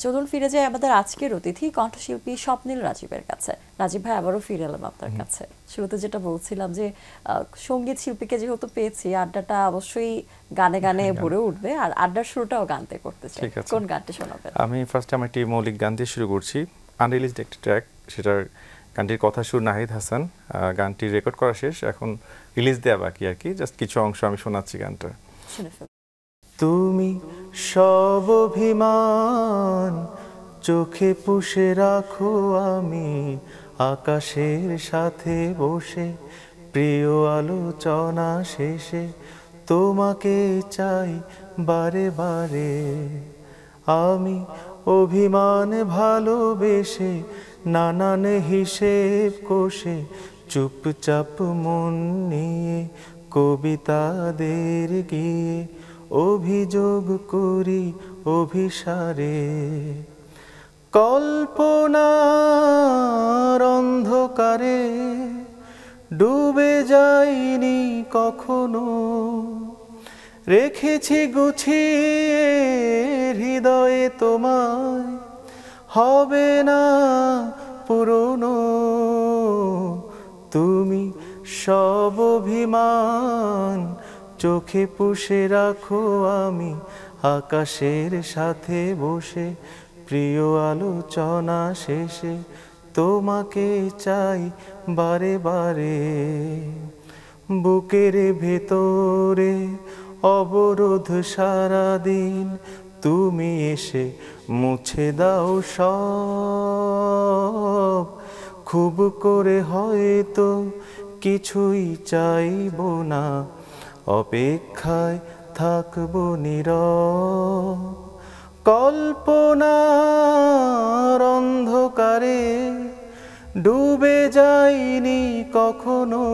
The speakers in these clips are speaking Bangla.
চলুন ফিরে যাই আমাদের আজকের অতিথি কণ্ঠশিল্পী স্বপ্নিল রাজীবের কাছে। রাজীব ভাই, আবারও ফিরে এলাম আপনার কাছে। শুরুতে যেটা বলছিলাম যে সঙ্গীত শিল্পীকে যেহেতু পেয়েছি, আড্ডাটা অবশ্যই গানে গানে ভরে উঠবে, আর আড্ডার শুরুটাও গান দিয়ে করতে চাই। কোন গানটি শোনাবেন? আমি ফার্স্টে আমার একটি মৌলিক গান দিয়ে শুরু করছি, আনরিলিজড একটি ট্র্যাক। সেটার গানটির কথা সুর নাহিদ হাসান। গানটি রেকর্ড করা শেষ, এখন রিলিজ দেওয়া বাকি আর কি। জাস্ট কিছু অংশ আমি শোনাচ্ছি গানটা। তুমি সব অভিমান চোখে পুষে রাখো, আমি আকাশের সাথে বসে প্রিয় আলোচনা শেষে তোমাকে চাই বারে বারে। আমি অভিমান ভালোবেসে নানান হিসেব কষে চুপচাপ মন নিয়ে কবিতাদের গিয়ে অভিযোগ করি অভিসারে। কল্পনার অন্ধকারে ডুবে যাইনি কখনো, রেখেছি গুছিয়ে হৃদয়ে তোমায়, হবে না পুরনো। তুমি সব অভিমান চোখে পুষে রাখো, আমি আকাশের সাথে বসে প্রিয় আলোচনা শেষে তোমাকে চাই বারে বারে। বুকের ভেতরে অবরোধ সারাদিন, তুমি এসে মুছে দাও সব। খুব করে হয়তো কিছুই চাইব না, অপেক্ষায় থাকবো নীরব। কল্পনার অন্ধকারে ডুবে যাইনি কখনো,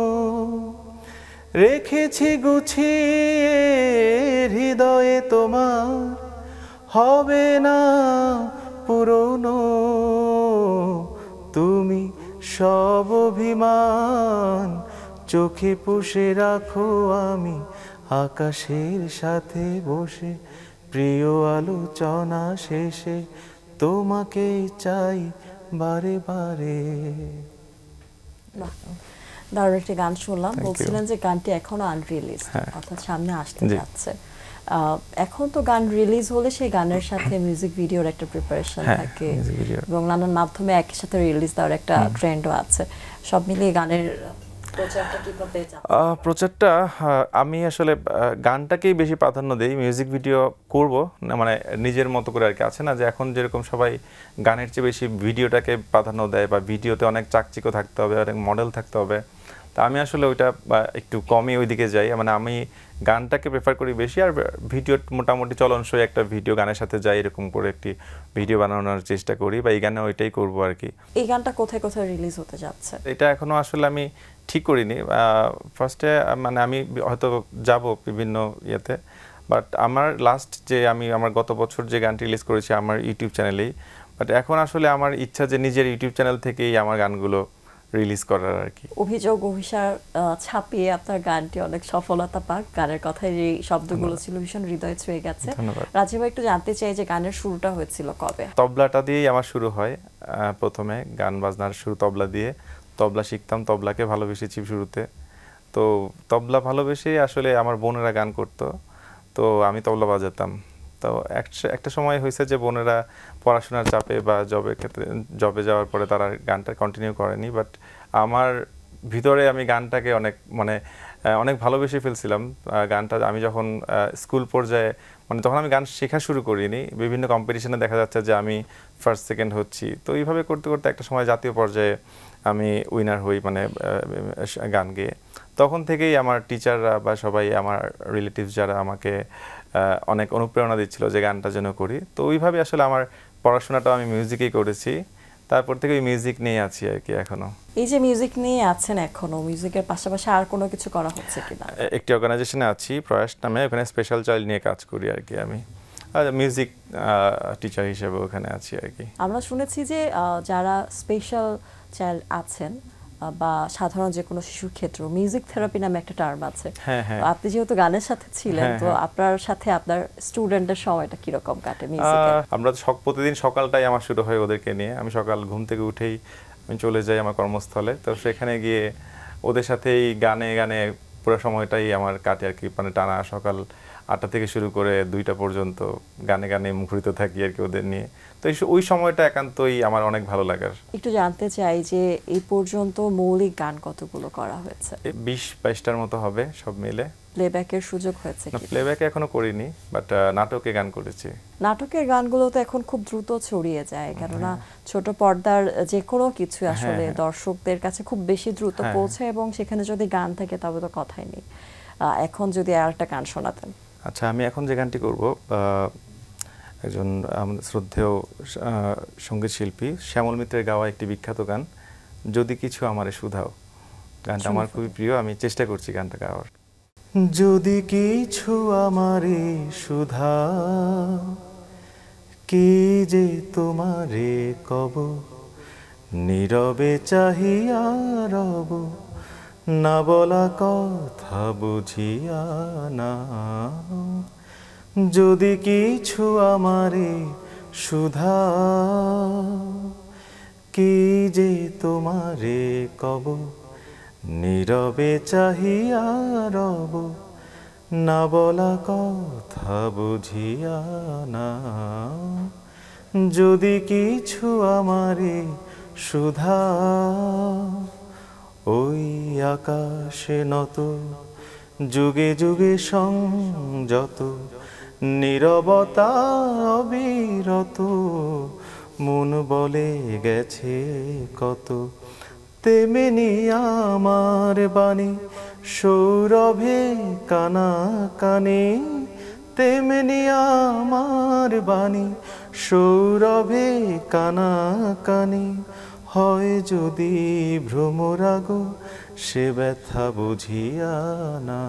রেখেছি গুছিয়ে হৃদয়ে তোমার, হবে না পুরনো। তুমি সব অভিমান চোখে পুষে রাখো, আমি আকাশের সাথে বসে প্রিয় আলোচনা শেষে তোমাকে চাই বারে বারে। দারুণ একটি গান শুনলাম। বলছিলেন যে গানটি এখনো আনরিলিজ, অর্থাৎ সামনে আসতে যাচ্ছে। এখন তো গান রিলিজ হলে সেই গানের সাথে মিউজিক ভিডিওর একটা প্রিপারেশন থাকে এবং নানান মাধ্যমে একই সাথে রিলিজ দেওয়ার একটা ট্রেন্ডও আছে। সব মিলিয়ে গানের প্রচারটা আমি আসলে গানটাকেই বেশি প্রাধান্য দিই। মিউজিক ভিডিও করব না, মানে নিজের মতো করে আর কি। আছে না যে এখন যেরকম সবাই গানের চেয়ে বেশি ভিডিওটাকে প্রাধান্য দেয়, বা ভিডিওতে অনেক চাকচিক্য থাকতে হবে, অনেক মডেল থাকতে হবে। তা আমি আসলে ওইটা একটু কমই ওই দিকে যাই। মানে আমি গানটাকে প্রেফার করি বেশি, আর ভিডিও মোটামুটি চলনসই একটা ভিডিও গানের সাথে যাই, এরকম করে একটি ভিডিও বানানোর চেষ্টা করি, বা এই গানে ওইটাই করবো আর কি। এই গানটা কোথায় কোথায় রিলিজ হতে যাচ্ছে এটা এখনো আসলে আমি ঠিক করিনি। ফার্স্টে মানে আমি হয়তো যাব বিভিন্ন ইয়েতে, বাট আমার লাস্ট যে আমি আমার গত বছর যে গানটি রিলিজ করেছি আমার ইউটিউব চ্যানেলেই। বাট এখন আসলে আমার ইচ্ছা যে নিজের ইউটিউব চ্যানেল থেকেই আমার গানগুলো রিলিজ করার আর কি। অভিযোগ অভিসার ছাপিয়ে আপনার গানটি অনেক সফলতা পাক। গানের কথায় যে শব্দগুলো ছিল ভীষণ হৃদয়ে ছুঁয়ে গেছে। রাজীব ভাই, একটু জানতে চাই যে গানের শুরুটা হয়েছিল কবে? তবলাটা দিয়েই আমার শুরু হয়। প্রথমে গান বাজনার শুরু তবলা দিয়ে, তবলা শিখতাম, তবলাকে ভালোবেসেছি শুরুতে। তো তবলা ভালোবেসে আসলে আমার বোনেরা গান করতো, তো আমি তবলা বাজাতাম। তো একটা সময় হয়েছে যে বোনেরা পড়াশোনার চাপে বা জবে যাওয়ার পরে তারা গানটা কন্টিনিউ করেনি। বাট আমার ভিতরে আমি গানটাকে অনেক ভালোবেসে ফেলছিলাম। গানটা আমি যখন স্কুল পর্যায়ে, মানে তখন আমি গান শেখা শুরু করিনি, বিভিন্ন কম্পিটিশনে দেখা যাচ্ছে যে আমি ফার্স্ট সেকেন্ড হচ্ছি। তো এইভাবে করতে করতে একটা সময় জাতীয় পর্যায়ে আমি উইনার হই, মানে গান গেয়ে। তখন থেকেই আমার টিচাররা বা সবাই আমার রিলেটিভস যারা আমাকে অনেক অনুপ্রেরণা দিচ্ছিল যে গানটা যেন করি। তো ওইভাবে আসলে আমার পড়াশোনাটা আমি মিউজিকেই করেছি, তারপর থেকে মিউজিক নিয়ে আছি আর কি এখনো। এই যে মিউজিক নিয়ে আছেন এখনো, মিউজিকের পাশাপাশি আর কোনো কিছু করা হচ্ছে কিনা? একটি অর্গানাইজেশনে আছি প্রয়াস নামে, ওখানে স্পেশাল চাইল্ড নিয়ে কাজ করি আর কি। আমি মিউজিক টিচার হিসেবে ওখানে আছি আর কি। আমরা শুনেছি যে যারা স্পেশাল চাইল্ড আছেন বা সাধারণ যে কোনো শিশুর ক্ষেত্রে মিউজিক থেরাপি নামে একটা টার্ম আছে। হ্যাঁ, আপনি যেহেতু গানের সাথে ছিলেন, তো আপনার সাথে আপনার স্টুডেন্টের সময়টা কিরকম কাটে মিউজিকে? আমরা প্রতিদিন সকালটাই আমার শুরু হয় ওদেরকে নিয়ে। আমি সকাল ঘুম থেকে উঠেই আমি চলে যাই আমার কর্মস্থলে। তো সেখানে গিয়ে ওদের সাথেই গানে গানে পুরো সময়টাই আমার কাটে আর কি। মানে টানা সকাল 8টা থেকে শুরু করে 2টা পর্যন্ত গানে গানে মুখরিত থাকি আর কি ওদের নিয়ে। তো ওই সময়টা একান্তই আমার অনেক ভালো লাগার। একটু জানতে চাই যে এই পর্যন্ত মৌলিক গান কতগুলো করা হয়েছে? 20-22টার মতো হবে সব মিলে। প্লেব্যাকের সুযোগ হয়েছে কি? প্লেব্যাক এখনো করিনি, বাট নাটকে গান করেছি। নাটকের গানগুলো তো এখন খুব দ্রুত ছড়িয়ে যায়, কেননা ছোট পর্দার যে কোনো কিছু আসলে দর্শকদের কাছে খুব বেশি দ্রুত পৌঁছায়, এবং সেখানে যদি গান থাকে তবে তো কথাই নেই। এখন যদি আরেকটা গান শোনাতেন। আচ্ছা, আমি এখন যে গানটি করব, একজন আমাদের শ্রদ্ধেয় সঙ্গীত শিল্পী শ্যামল মিত্রের গাওয়া একটি বিখ্যাত গান, যদি কিছু আমারে শুধাও। গানটা আমার খুবই প্রিয়, আমি চেষ্টা করছি গানটা গাওয়ার। যদি কিছু আমারে শুধাও, কি যে তোমারে কব, নীরবে চাহিয়া রব, না বলা কথা বুঝিয়া না। যদি কিছু আমারে শুধাও, কি যে তোমারে কব, নীরবে চাহিয়া রব, না বলা কথা বুঝিয়া না। যদি কিছু আমারে শুধাও, ওই আকাশে নত যুগে যুগে সংযত, নীরবতা অবিরত, মন বলে গেছে কত। তেমনি আমার বাণী সৌরভে কানা কানে, তেমনি আমার বাণী সৌরভে কানা কানে। হয় যদি ভ্রমরাগ, সে ব্যথা বুঝিয়া না।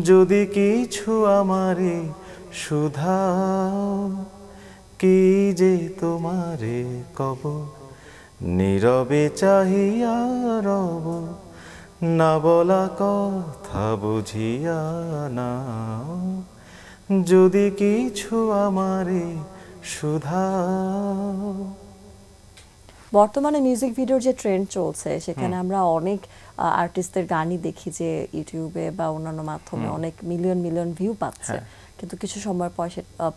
যদি কিছু আমারে শুধাও, কি যে তোমারে কব, নীরবে চাহিয়া রব, না বলা কথা বুঝিয়া না। যদি কিছু আমারে শুধাও। বর্তমানে মিউজিক ভিডিওর যে ট্রেন্ড চলছে, সেখানে আমরা অনেক আর্টিস্টদের গানই দেখি যে ইউটিউবে বা অন্যান্য মাধ্যমে অনেক মিলিয়ন মিলিয়ন ভিউ পাচ্ছে, কিন্তু কিছু সময়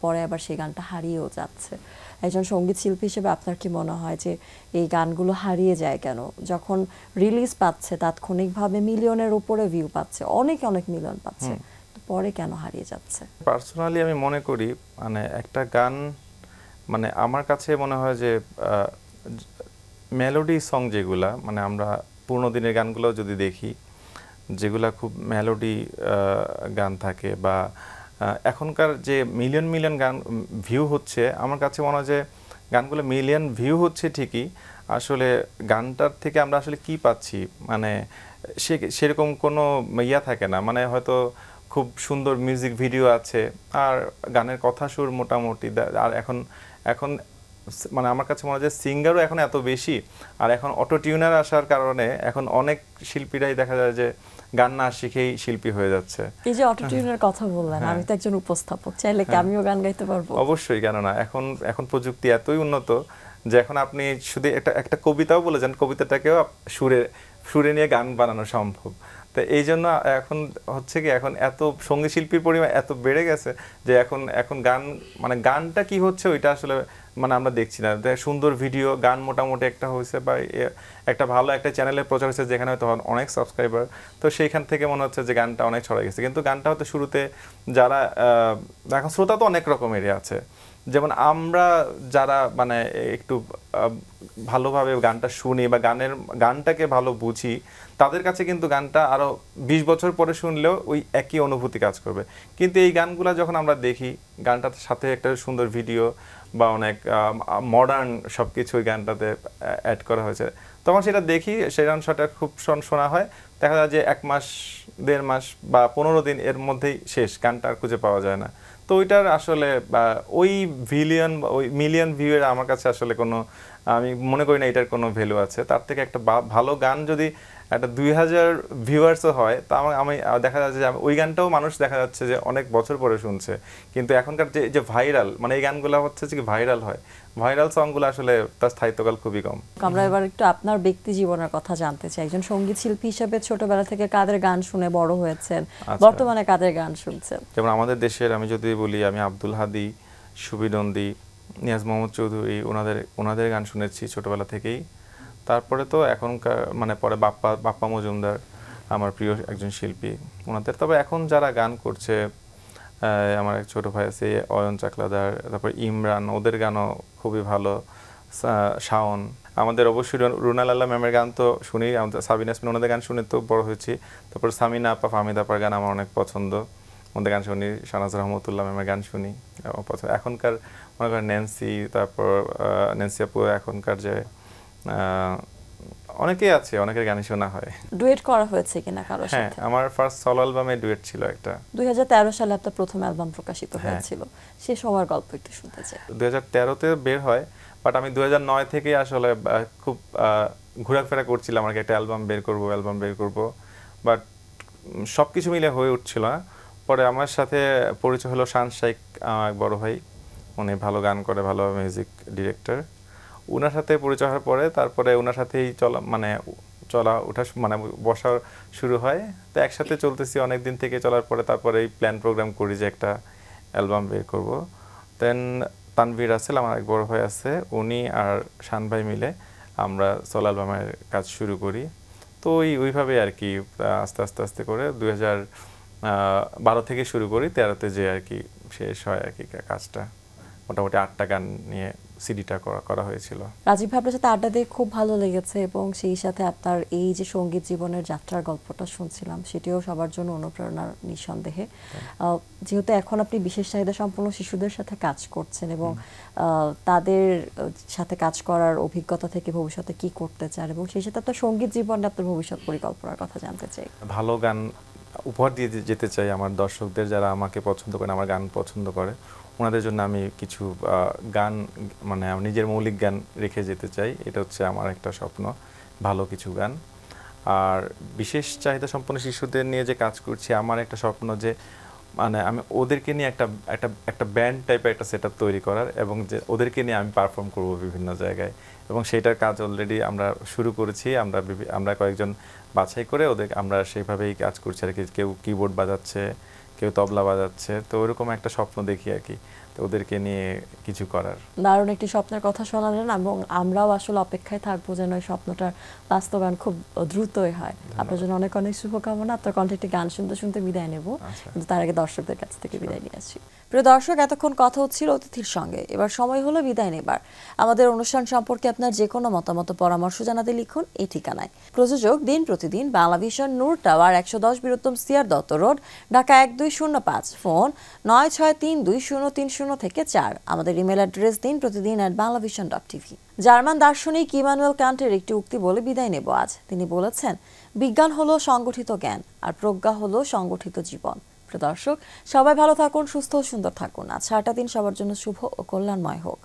পরে আবার সেই গানটা হারিয়েও যাচ্ছে। একজন সঙ্গীত শিল্পী হিসেবে আপনার কি মনে হয় যে এই গানগুলো হারিয়ে যায় কেন? যখন রিলিজ পাচ্ছে তাৎক্ষণিকভাবে মিলিয়নের উপরে ভিউ পাচ্ছে, অনেক অনেক মিলিয়ন পাচ্ছে, পরে কেন হারিয়ে যাচ্ছে? পার্সোনালি আমি মনে করি, মানে একটা গান, মানে আমার কাছে মনে হয় যে মেলোডি সং যেগুলা, মানে আমরা পুরোনো দিনের গানগুলো যদি দেখি, যেগুলা খুব মেলোডি গান থাকে, বা এখনকার যে মিলিয়ন মিলিয়ন গান ভিউ হচ্ছে, আমার কাছে মনে হয় যে গানগুলো মিলিয়ন ভিউ হচ্ছে ঠিকই, আসলে গানটার থেকে আমরা আসলে কি পাচ্ছি, মানে সেরকম কোনো ইয়া থাকে না। মানে হয়তো খুব সুন্দর মিউজিক ভিডিও আছে, আর গানের কথা সুর মোটামুটি, আর এখন মানে আমার কাছে মনে হয় যে সিঙ্গারও এখন এত বেশি, আর এখন অটো টিউনার আসার কারণে এখন অনেক শিল্পীরাই দেখা যায় যে গান না শিখেই শিল্পী হয়ে যাচ্ছে। এই যে অটো টিউনের কথা বললেন, আমি তো একজন উপস্থাপক, চাইলে কি আমিও গান গাইতে পারবো? অবশ্যই, কেন না। এখন প্রযুক্তি এতই উন্নত যে এখন আপনি শুধু একটা কবিতাও বলে যান, কবিতাটাকেও সুরে নিয়ে গান বানানো সম্ভব। তো এই জন্য এখন হচ্ছে কি, এখন এত সঙ্গীত শিল্পীর পরিমাণ এত বেড়ে গেছে যে এখন গান, মানে গানটা কি হচ্ছে ওইটা আসলে মানে আমরা দেখছি না। সুন্দর ভিডিও, গান মোটামুটি একটা হয়েছে, বা একটা ভালো একটা চ্যানেলে প্রচার হয়েছে যেখানে হয়তো অনেক সাবস্ক্রাইবার, তো সেইখান থেকে মনে হচ্ছে যে গানটা অনেক ছড়াই গেছে। কিন্তু গানটা হয়তো শুরুতে যারা এখন শ্রোতা তো অনেক রকমেরই আছে, যেমন আমরা যারা মানে একটু ভালোভাবে গানটা শুনি বা গানটাকে ভালো বুঝি, তাদের কাছে কিন্তু গানটা আরও 20 বছর পরে শুনলেও ওই একই অনুভূতি কাজ করবে। কিন্তু এই গানগুলো যখন আমরা দেখি, গানটার সাথে একটা সুন্দর ভিডিও বা অনেক মডার্ন সব কিছু ওই গানটাতে অ্যাড করা হয়েছে, তখন সেটা দেখি, সেটা খুব শোনা হয়, দেখা যায় যে 1 মাস 1.5 মাস বা 15 দিন এর মধ্যেই শেষ, গানটা আর খুঁজে পাওয়া যায় না। তো ওইটার আসলে ওই ওই মিলিয়ন ভিউয়ের আমার কাছে আসলে কোনো, আমি মনে করি না এটার কোনো ভ্যালু আছে। তার থেকে একটা ভালো গান যদি একটা 2000 ভিউয়ার্সও হয়, তা আমি দেখা যাচ্ছে যে ওই গানটাও মানুষ দেখা যাচ্ছে যে অনেক বছর পরে শুনছে। কিন্তু এখনকার যে ভাইরাল, মানে এই গানগুলো হচ্ছে যে ভাইরাল হয়, ভাইরাল সংগুলো আসলে তার স্থায়িত্বকাল খুবই কম। আমরা এবার একটু আপনার ব্যক্তি জীবনের কথা জানতে চাই। একজন সঙ্গীত শিল্পী হিসেবে ছোটবেলা থেকে কাদের গান শুনে বড় হয়েছেন, বর্তমানে কাদের গান শুনছেন? যেমন আমাদের দেশের আমি যদি বলি, আমি আব্দুল হাদী, সুবি নন্দী, নিয়াজ মোহাম্মদ চৌধুরী, ওনাদের গান শুনেছি ছোটবেলা থেকেই। তারপরে তো এখনকার মানে পরে বাপ্পা মজুমদার আমার প্রিয় একজন শিল্পী, ওনাদের। তবে এখন যারা গান করছে, আমার এক ছোট ভাই আছে অয়ন চাকলাদার, তারপর ইমরান, ওদের গানও খুবই ভালো, শাওন। আমাদের অবশ্যই রুনা লাল্লা ম্যামের গান তো শুনি, আমাদের সাবিনা ইয়াসমিন ওনাদের গান শুনে তো বড় হয়েছি। তারপর সামিনা আপা, ফাহমিদা আপার গান আমার অনেক পছন্দ, ওদের গান শুনি। শাহনাজ রহমতুল্লাহ ম্যামের গান শুনি। এখনকার মনে করেন ন্যান্সি, তারপর ন্যান্সি আপু, এখনকার যে অনেকেই আছে, অনেকের গানই শোনা হয়। ডুয়েট করা হয়েছে কিনা কারোর সাথে? হ্যাঁ, আমার ফার্স্ট সলো অ্যালবামে ডুয়েট ছিল একটা। 2013 সালে আপনার প্রথম অ্যালবাম প্রকাশিত হয়েছিল, সে সময়ের গল্প একটু শুনতে চাই। 2013-তে বের হয়, বাট আমি 2009 থেকে আসলে খুব ঘোরাফেরা করছিলাম আর কি, একটা অ্যালবাম বের করব, বাট সবকিছু মিলে হয়ে উঠছিল না। পরে আমার সাথে পরিচয় হলো শান শাইক, এক বড় ভাই, উনি ভালো গান করে, ভালো মিউজিক ডিরেক্টর। ওনার সাথে পরিচয় হওয়ার পরে তারপরে ওনার সাথেই বসা শুরু হয়। তো একসাথে চলতেছি অনেক দিন থেকে, চলার পরে তারপরে এই প্ল্যান প্রোগ্রাম করি যে একটা অ্যালবাম বের করব। দেন তানভীর রাসেল, আমার এক বড় ভাই আছে, উনি আর শান ভাই মিলে আমরা সোলো অ্যালবামের কাজ শুরু করি। তো ওইভাবে আর কি আস্তে আস্তে করে 2012 থেকে শুরু করি, 13-তে যে আর কি শেষ হয় আর কি কাজটা। মোটামুটি 8টা গান নিয়ে সিডিটা করা হয়েছিল। রাজীব ভাই, আপনার সাথে আড্ডা দিয়ে খুব ভালো লেগেছে, এবং সেই সাথে আপনার এই যে সঙ্গীত জীবনের যাত্রার গল্পটা শুনছিলাম, সেটিও সবার জন্য অনুপ্রেরণার নিঃসন্দেহে। যেহেতু এখন আপনি বিশেষ চাহিদা সম্পন্ন শিশুদের সাথে কাজ করছেন, এবং তাদের সাথে কাজ করার অভিজ্ঞতা থেকে ভবিষ্যতে কি করতে চান, এবং সেই সাথে আপনার সঙ্গীত জীবনে আপনার ভবিষ্যৎ পরিকল্পনার কথা জানতে চাই। ভালো গান উপহার দিয়ে যেতে চাই আমার দর্শকদের, যারা আমাকে পছন্দ করেন, আমার গান পছন্দ করে, ওনাদের জন্য আমি কিছু গান, মানে নিজের মৌলিক গান রেখে যেতে চাই। এটা হচ্ছে আমার একটা স্বপ্ন, ভালো কিছু গান। আর বিশেষ চাহিদা সম্পন্ন শিশুদের নিয়ে যে কাজ করছি, আমার একটা স্বপ্ন যে মানে আমি ওদেরকে নিয়ে একটা ব্যান্ড টাইপের একটা সেটআপ তৈরি করার, এবং যে ওদেরকে নিয়ে আমি পারফর্ম করব বিভিন্ন জায়গায়, এবং সেইটার কাজ অলরেডি আমরা শুরু করেছি। আমরা কয়েকজন বাছাই করে আমরা সেইভাবেই কাজ করছি আর কি। কেউ কিবোর্ড বাজাচ্ছে, কেউ তবলা বাজাচ্ছে, তো ওইরকম একটা স্বপ্ন দেখি আর কি, তো ওদেরকে নিয়ে কিছু করার। দারুণ একটি স্বপ্নের কথা শোনালেন, এবং আমরাও আসলে অপেক্ষায় থাকবো যেন ওই স্বপ্নটার বাস্তবায়ন খুব দ্রুতই হয়। আপনার জন্য অনেক অনেক শুভকামনা। আপনার কণ্ঠে একটি গান শুনতে শুনতে বিদায় নেব, কিন্তু তার আগে দর্শকদের কাছ থেকে বিদায় নিয়ে আসি। প্রিয় দর্শক, এতক্ষণ কথা হচ্ছিল অতিথির সঙ্গে, এবার সময় হলো বিদায় নেবার। আমাদের অনুষ্ঠান সম্পর্কে আপনার যে কোনো মতামত, পরামর্শ জানাতে লিখুন এই ঠিকানায়। প্রযোজক দিন প্রতিদিন, Banglavision, Noor tower, 110 Biruttom CR Dutta road, Dhaka 1205, phone 9632030304। আমাদের ইমেল অ্যাড্রেস dinprotidin@banglavision.tv। জার্মান দার্শনিক ইমানুয়েল কান্টের একটি উক্তি বলে বিদায় নেব আজ। তিনি বলেছেন, বিজ্ঞান হলো সংগঠিত জ্ঞান, আর প্রজ্ঞা হলো সংগঠিত জীবন। প্রিয় দর্শক, সবাই ভালো থাকুন, সুস্থ ও সুন্দর থাকুন। আজ সারাটা দিন সবার জন্য শুভ ও কল্যাণময় হোক।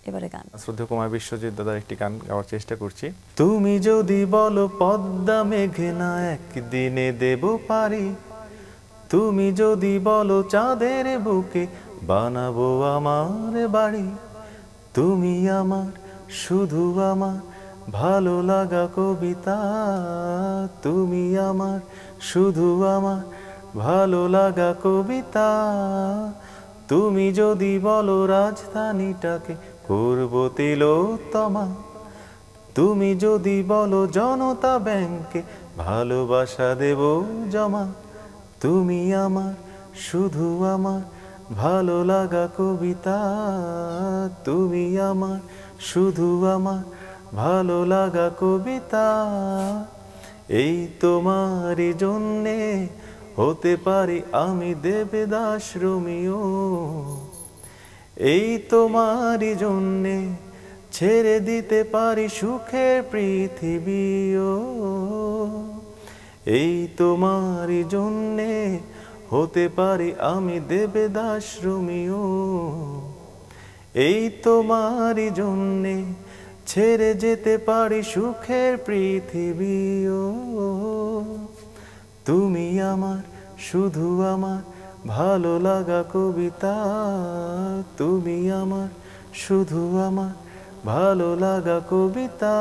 এবারে গান, শ্রদ্ধেয় কুমার বিশ্বজিৎ দাদার একটি গান গাওয়ার চেষ্টা করছি। তুমি যদি বলো পদ্মা মেঘনা একদিনে দেব পারি, তুমি যদি বলো চাঁদের বুকে বানাবো আমার বাড়ি, তুমি আমার শুধু আমার ভালো লাগা কবিতা, তুমি আমার শুধু আমার ভালো লাগা কবিতা, তুমি যদি বলো রাজধানীটাকে করব তিলোত্তমা, তুমি যদি বলো জনতা ব্যাংকে ভালোবাসা দেব জমা, তুমি আমার শুধু আমার ভালো লাগা কবিতা, তুমি আমার শুধু আমার ভালো লাগা কবিতা। এই তোমারই জন্যে হতে পারি আমি দেবদাস রোমিও, এই তোমারই জন্যে ছেড়ে দিতে পারি সুখের পৃথিবীও, এই তোমারই জন্যে হতে পারি আমি দেবদাস রোমিও, এই তোমারই জন্যে ছেড়ে যেতে পারি সুখের পৃথিবীও। তুমি আমার, শুধু আমার ভালো লাগা কবিতা, তুমি আমার, শুধু আমার ভালো লাগা কবিতা।